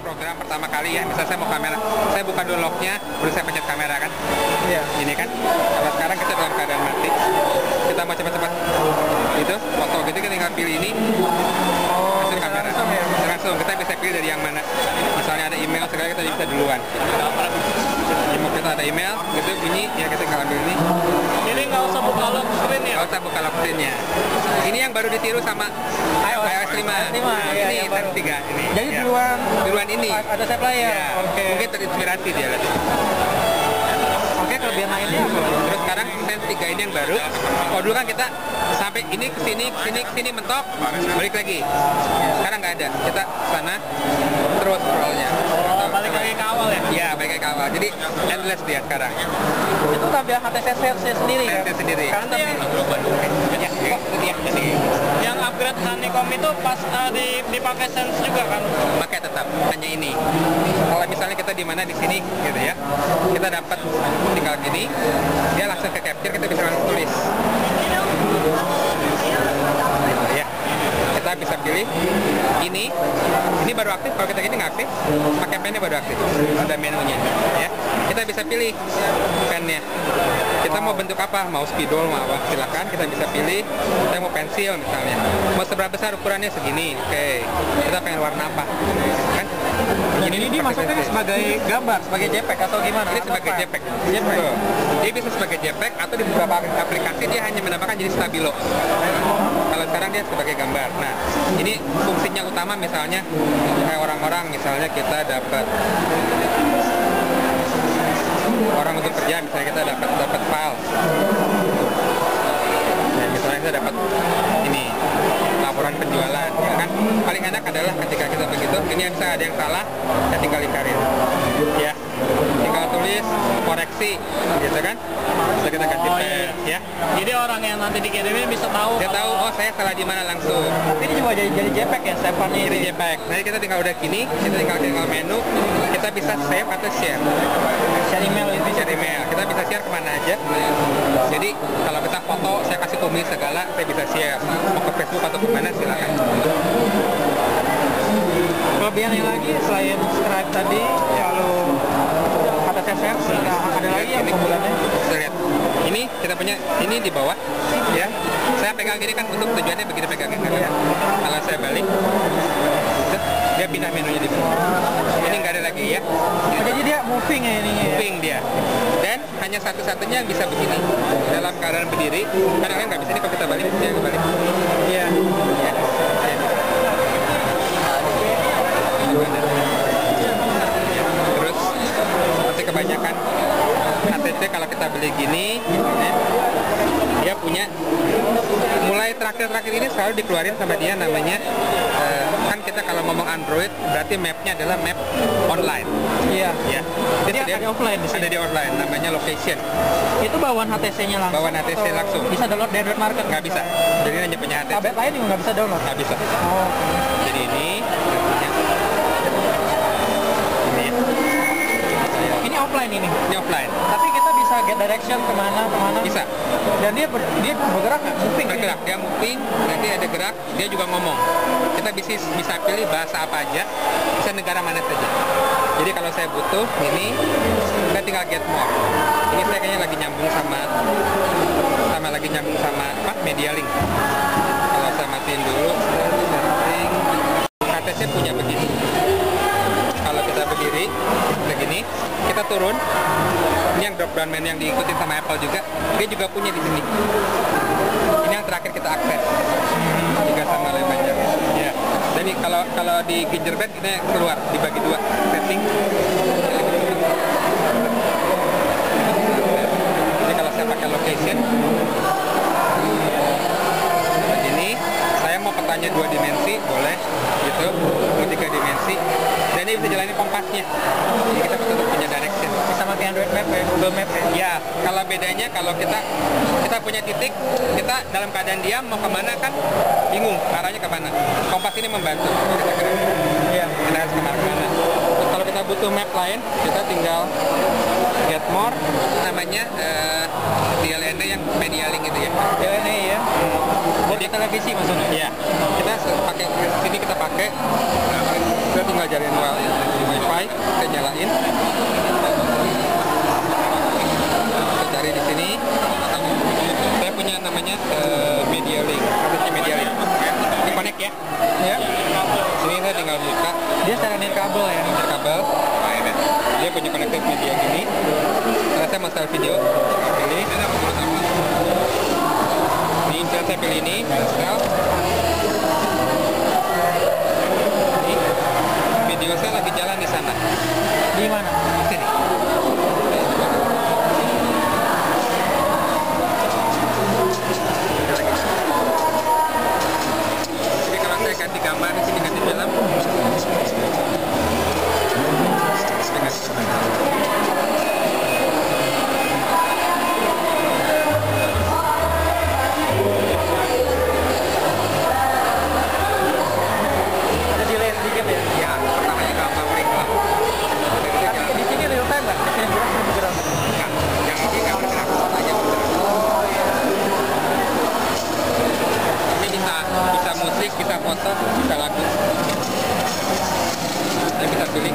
program pertama kali ya, misalnya saya mau kamera, saya buka dulu locknya, baru saya pencet kamera kan. Iya. Ini kan, kalau sekarang kita dalam keadaan mati, kita mau cepat-cepat itu foto gitu, kita tinggal pilih ini, masuk kamera, langsung kita bisa pilih dari yang mana. Misalnya ada email, sekarang kita bisa duluan. Mau kita ada email, gitu bunyi, ya kita tinggal ambil ini. Jadi nggak usah buka lock screen ya? Nggak usah buka lock screen-nya. Ini yang baru ditiru sama iOS 5. Ini Sense 3 ini. Jadi ya. Duluan ini. ada saya player. Ya. Oke. Mungkin terinspirasi dia lihat. Oke, kelebihan lainnya apa? Terus sekarang Sense 3 ini yang baru. Kalau dulu kan kita sampai ini ke sini mentok, balik lagi. Sekarang nggak ada. Kita sana terus scroll-nya. Oh, balik lagi ke awal ya? Iya, balik lagi ke awal. Jadi endless dia sekarang. Itu tampilan HTC Sense sendiri kan? Sense sendiri. Karena yang upgrade Honeycomb itu pas dipakai Sense juga kan? Pakai tetap hanya ini. Kalau misalnya kita di mana di sini gitu ya, kita dapat tinggal gini, dia langsung ke capture, kita bisa langsung tulis. Ya, kita bisa pilih ini baru aktif. Kalau kita gini nggak aktif, pakai pennya baru aktif. Ada menunya, ya. Kita bisa pilih pennya. Kita mau bentuk apa, mau spidol, mau apa, silakan. Kita bisa pilih. Saya mau pensil misalnya. Mau seberapa besar ukurannya segini, oke. Kita pengen warna apa, kan? Ini maksudnya sebagai gambar, sebagai JPEG atau gimana? Ini sebagai JPEG. Dia bisa sebagai JPEG atau di beberapa aplikasi dia hanya menambahkan jadi stabilo. Kalau sekarang dia sebagai gambar. Nah, ini fungsinya utama misalnya kayak orang-orang, misalnya kita dapat orang untuk kerja, misalnya kita dapat file. Nah, misalnya kita dapat ini laporan penjualan, ya kan? Paling enak adalah ketika kita begitu, ini yang bisa ada yang salah, saya tinggal lingkarin, ya, tinggal tulis, koreksi, gitu kan? Bisa kita kasih ya. Jadi orang yang nanti dikirimin bisa tahu. Dia tahu, oh saya salah di mana langsung. Tapi ini juga jadi JPEG ya, saveannya Jadi JPEG. Nanti kita tinggal udah gini, kita tinggal menu, kita bisa save atau share. Share email itu. Share email. Kita bisa share kemana aja. Jadi kalau kita foto, saya kasih tumis segala, saya bisa share. Mau ke Facebook atau kemana silakan. Kelebihan yang lagi selain Scribe tadi, kalau HTC Sense ada lagi yang keunggulannya? Kita lihat. Ini kita punya ini di bawah, ya. Saya pegang gini kan untuk tujuannya begini pegangnya kan. Ya. Kalau saya balik, dia pindah menunya di bawah. Ini nggak ada lagi ya. Jadi dia moving ya ini. Moving dia. Dan hanya satu-satunya yang bisa begini dalam keadaan berdiri. Kadang-kadang nggak bisa ini kalau kita balik, dia kebalik. Iya. Ya. Terus seperti kebanyakan HTC kalau kita beli gini, ya, dia punya mulai terakhir ini selalu dikeluarin sama dia namanya kan kita kalau ngomong Android berarti mapnya adalah map online. Iya. Ya. Jadi ada offline di sini. Ada di offline, namanya location. Itu bawaan HTC-nya langsung. Bawaan HTC langsung. Bisa download dari Android Market? Nggak bisa. Jadi hanya punya HTC. Tablet lain juga nggak bisa download? Nggak bisa. Oh. Jadi ini. Ini offline ini. Ini offline. Tapi kita bisa get direction kemana? Bisa. Dan dia bergerak nggak? Moving. Bergerak, dia moving, nanti ada gerak, dia juga ngomong. Kita bisa pilih bahasa apa aja, bisa negara mana saja. Jadi kalau saya butuh ini, saya tinggal get more. Ini saya kayaknya lagi nyambung sama apa? Media Link. Kalau saya matiin dulu, setting. HTC punya begini. Kalau kita berdiri begini, kita turun. Ini yang drop down menu yang diikutin sama Apple juga. Dia juga punya di sini. Ini yang terakhir kita akses. Juga sama oleh panjang. Ya. Jadi kalau di Gingerbread ini keluar dibagi dua setting. Jadi kalau saya pakai location, ini saya mau petanya 2 dimensi boleh, gitu, mau 3 dimensi. Dan ini bisa jalanin kompasnya. Jadi kita tetap punya direction. Bisa pakai Android Map ya, Google Map ya? Ya, kalau bedanya kalau kita punya titik, kita dalam keadaan diam mau kemana kan bingung arahnya kemana. Kompas ini membantu. Iya. Kita harus kemana-mana. Kalau kita butuh map lain, kita tinggal get more, namanya DLNA yang Media Link gitu ya. DLNA ya. Buat di televisi maksudnya? Iya. Kita pakai sini kita pakai. Kita tinggal jalanin file. in. Saya cari di sini. Saya punya namanya media link. Aplikasi media link. Ini connect ya. Ya. Sini saya tinggal buka. Dia secara nirkabel ya. Kabel. Dia punya connected media gini. Karena saya mau style video, saya pilih. Ini saya pilih ini, style. Ini video saya lagi jalan di sana. Di mana? Di sini. Jadi kalau saya ganti gambar di sini, ganti film. Ada delay sedikit ya. Ya, pertamanya gambar break lah. Tapi di sini real time nggak? Di sini bergerak. Enggak, yang ini nggak bergerak, aja bergerak. Ini bisa musik, bisa foto, bisa lagu. Saya bisa pilih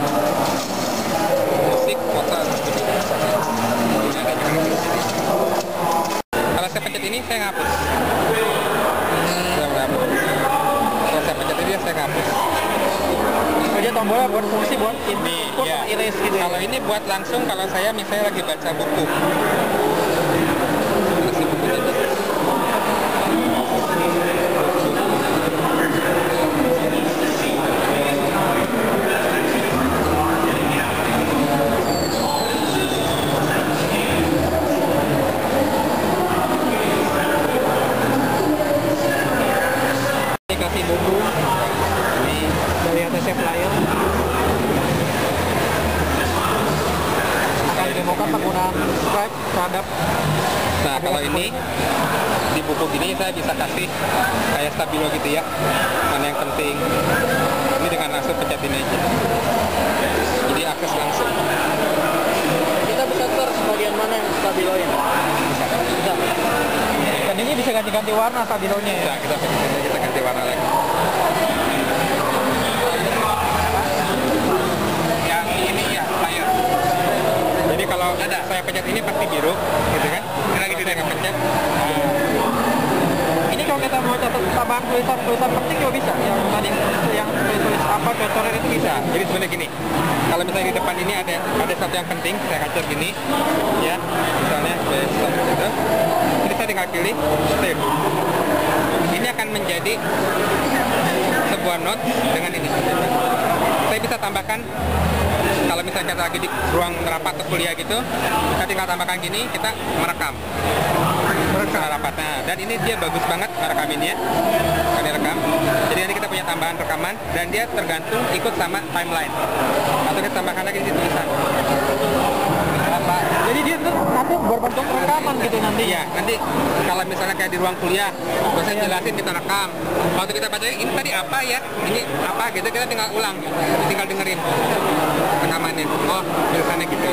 musik, foto, video. Ini ada juga di sini. Kalau saya pencet ini, saya ngapus. Saya ngapus. Kalau saya pencet ini, saya ngapus. Oh, dia tombolnya buat fungsi buat input, Ya. erase gitu ya. Kalau ini buat langsung, kalau saya misalnya lagi baca buku. Isi bukunya itu. Ini kasih buku. Ini Dari HTC Flyer akan ditemukan penggunaan Skype terhadap. Nah, kalau ini di buku gini saya bisa kasih kayak stabilo gitu ya. Mana yang penting. Ini dengan langsung pencetin aja. Jadi akses langsung. Kita bisa search bagian mana yang stabiloin. Bisa. Bisa. Dan ini bisa ganti-ganti warna stabilonya ya. Nah, kita ganti warna lagi. Yang ini ya layar. Jadi kalau saya pencet ini pasti biru, gitu kan? Ini lagi tidak pencet. Ini kalau kita mau catat tambahan tulisan penting juga bisa. Yang tadi yang tulis apa tutorial itu bisa. Jadi sebenarnya gini, kalau misalnya di depan ini ada satu yang penting, saya capture gini, ya, misalnya besok gitu, jadi saya tinggal pilih save. Ini akan menjadi sebuah note dengan ini. Saya bisa tambahkan, kalau misalnya kita lagi di ruang rapat atau kuliah gitu, kita tinggal tambahkan gini, kita merekam rapatnya. Dan ini dia bagus banget merekaminnya, kan direkam. Jadi nanti kita punya tambahan rekaman dan dia tergantung ikut sama timeline. Atau kita tambahkan lagi di tulisan. Jadi dia nanti berbentuk rekaman gitu nanti. Iya, nanti kalau misalnya kayak di ruang kuliah, dosen jelasin kita rekam. Waktu kita baca ini tadi apa ya, ini apa gitu, kita tinggal ulang, tinggal dengerin rekamannya. Oh, tulisannya gitu.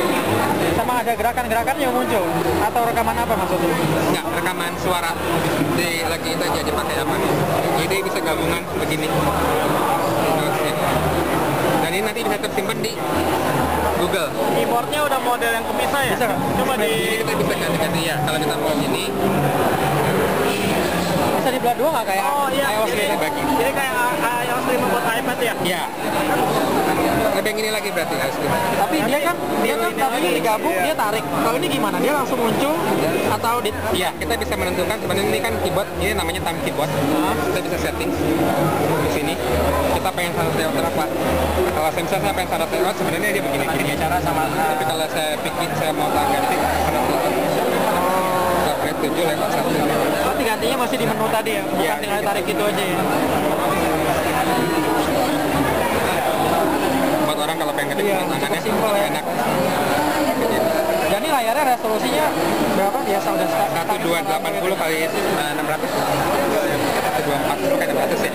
Sama ada gerakan-gerakan yang muncul atau rekaman apa maksudnya? Enggak, rekaman suara. Di lagi itu aja dipakai apa nih. Jadi bisa gabungan begini. Dan ini nanti bisa tersimpan di Google. Keyboardnya udah model yang kepisah ya? Bisa nggak? Coba di... Jadi kita bisa ganti-ganti ya. Kalau kita mau ini, Bisa dibelah dua nggak kayak iOS ini gitu? bagi. Jadi kayak iOS 5 buat iPad ya? Ya. Lebih yang ini lagi berarti harus kita. Tapi dia kan tadinya digabung, dia tarik. Kalau ini gimana? Dia langsung muncul atau di... Iya, kita bisa menentukan sebenarnya ini kan keyboard, ini namanya thumb keyboard. Kita bisa setting di sini. Kita pengen standar layout berapa? Kalau saya pengen standar layout, sebenarnya dia begini. Cara sama... Tapi kalau saya pikir saya mau ganti standar layout, saya pilih 7 lewat 1. Berarti gantinya masih di menu tadi ya? Bukan Iya, tinggal gitu. tarik gitu aja ya? Buat orang kalau pengen ngetik Iya, tangannya, cukup simpel ya. enak. Dan ini layarnya resolusinya berapa biasa udah start? 1280 kali 600. 1240 kali 600 ya.